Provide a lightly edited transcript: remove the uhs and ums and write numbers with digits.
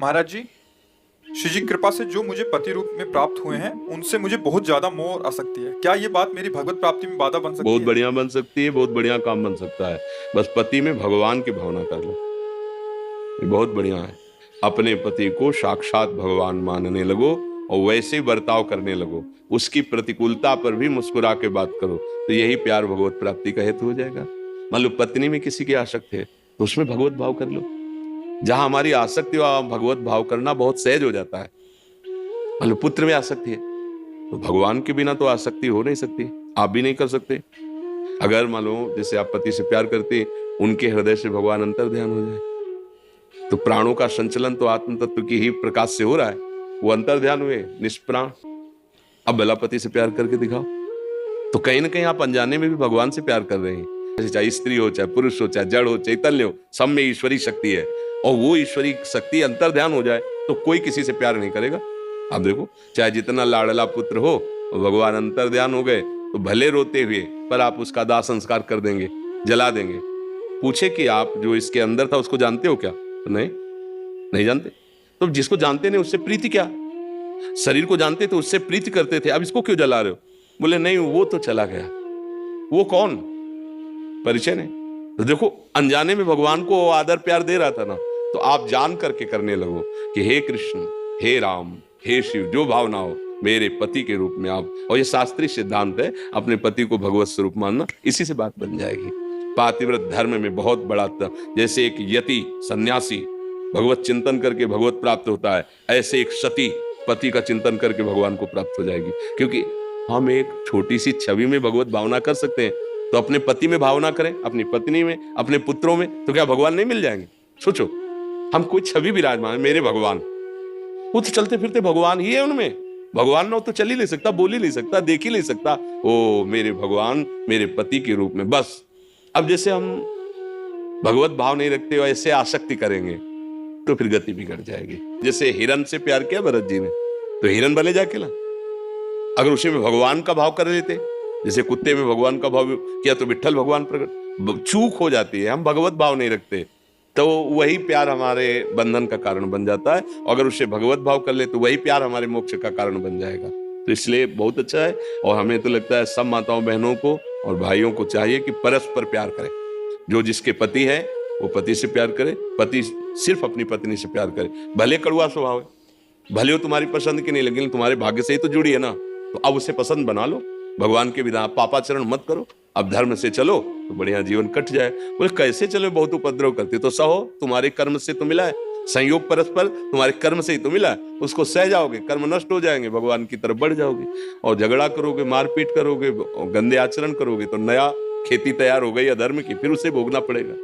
महाराज जी, श्री जी की कृपा से जो मुझे पति रूप में प्राप्त हुए हैं उनसे मुझे बहुत ज्यादा मोह और आसक्ति है। क्या ये बात मेरी भगवत प्राप्ति में बाधा बन सकती बहुत है? बढ़िया बन सकती है, बहुत बढ़िया काम बन सकता है। बस पति में भगवान की भावना कर लो, ये बहुत बढ़िया है। अपने पति को साक्षात भगवान मानने लगो और वैसे बर्ताव करने लगो, उसकी प्रतिकूलता पर भी मुस्कुरा के बात करो, तो यही प्यार भगवत प्राप्ति का हेतु हो जाएगा। मान लो पत्नी में किसी की आसक्ति है तो उसमें भगवत भाव कर लो। जहां हमारी आसक्ति और भगवत भाव करना बहुत सहज हो जाता है। मान लो पुत्र में आसक्ति है तो भगवान के बिना तो आसक्ति हो नहीं सकती, आप भी नहीं कर सकते। अगर मान लो जैसे आप पति से प्यार करते, उनके हृदय से भगवान अंतर ध्यान हो जाए तो प्राणों का संचलन तो आत्म तत्व की ही प्रकाश से हो रहा है, वो अंतर ध्यान हुए निष्प्राण। अब भला पति से प्यार करके दिखाओ, तो कहीं ना कहीं आप अनजाने में भी भगवान से प्यार कर रहे हैं। चाहे स्त्री हो, चाहे पुरुष हो, चाहे जड़ हो, चैतन्य हो, सब में ईश्वरी शक्ति है। और वो ईश्वरी शक्ति अंतर ध्यान हो जाए तो कोई किसी से प्यार नहीं करेगा। आप देखो, चाहे जितना लाडला पुत्र हो, भगवान अंतर ध्यान हो गए तो भले रोते हुए पर आप उसका दाह संस्कार कर देंगे, जला देंगे। पूछे कि आप जो इसके अंदर था उसको जानते हो क्या? तो नहीं, नहीं जानते। तो जिसको जानते नहीं उससे प्रीति क्या? शरीर को जानते तो उससे प्रीति करते थे, अब इसको क्यों जला रहे हो? बोले नहीं, वो तो चला गया। वो कौन? परिचय नहीं। तो देखो, अनजाने में भगवान को आदर प्यार दे रहा था ना, तो आप जान करके करने लगो कि हे कृष्ण, हे राम, हे शिव, जो भावना हो मेरे पति के रूप में आप। और ये शास्त्रीय सिद्धांत है, अपने पति को भगवत स्वरूप मानना, इसी से बात बन जाएगी। पातिव्रत धर्म में बहुत बड़ा जैसे एक यति सन्यासी भगवत चिंतन करके भगवत प्राप्त होता है, ऐसे एक सती पति का चिंतन करके भगवान को प्राप्त हो जाएगी। क्योंकि हम एक छोटी सी छवि में भगवत भावना कर सकते हैं, तो अपने पति में भावना करें, अपनी पत्नी में, अपने पुत्रों में, तो क्या भगवान नहीं मिल जाएंगे? सोचो, हम कोई छवि विराजमान, मेरे भगवान, वो तो चलते फिरते भगवान ही है उनमें। भगवान ना हो तो चल ही नहीं सकता, बोल ही नहीं सकता, देख ही नहीं सकता। ओ मेरे भगवान मेरे पति के रूप में बस। अब जैसे हम भगवत भाव नहीं रखते हो, ऐसे आसक्ति करेंगे तो फिर गति बिगड़ जाएगी। जैसे हिरन से प्यार किया भरत जी ने, तो हिरन भले जाके ला, अगर उसी में भगवान का भाव कर लेते, जैसे कुत्ते में भगवान का भाव किया तो विट्ठल भगवान प्रकट। चूक हो जाती है, हम भगवत भाव नहीं रखते, तो वही प्यार हमारे बंधन का कारण बन जाता है। अगर उसे भगवत भाव कर ले तो वही प्यार हमारे मोक्ष का कारण बन जाएगा। तो इसलिए बहुत अच्छा है। और हमें तो लगता है सब माताओं बहनों को और भाइयों को चाहिए कि परस्पर प्यार करें। जो जिसके पति है वो पति से प्यार करे, पति सिर्फ अपनी पत्नी से प्यार करे। भले कड़वा स्वभाव है, भले वो तुम्हारी पसंद की नहीं, लेकिन तुम्हारे भाग्य से ही तो जुड़ी है ना, तो अब उसे पसंद बना लो। भगवान के बिना पापाचरण मत करो, अब धर्म से चलो तो बढ़िया जीवन कट जाए। बोले कैसे चलो, बहुत उपद्रव करते, तो सहो, तुम्हारे कर्म से तो मिला है, संयोग परस्पर तुम्हारे कर्म से ही तो मिला है, उसको सह जाओगे, कर्म नष्ट हो जाएंगे, भगवान की तरफ बढ़ जाओगे। और झगड़ा करोगे, मारपीट करोगे, गंदे आचरण करोगे तो नया खेती तैयार हो गई अधर्म की, फिर उसे भोगना पड़ेगा।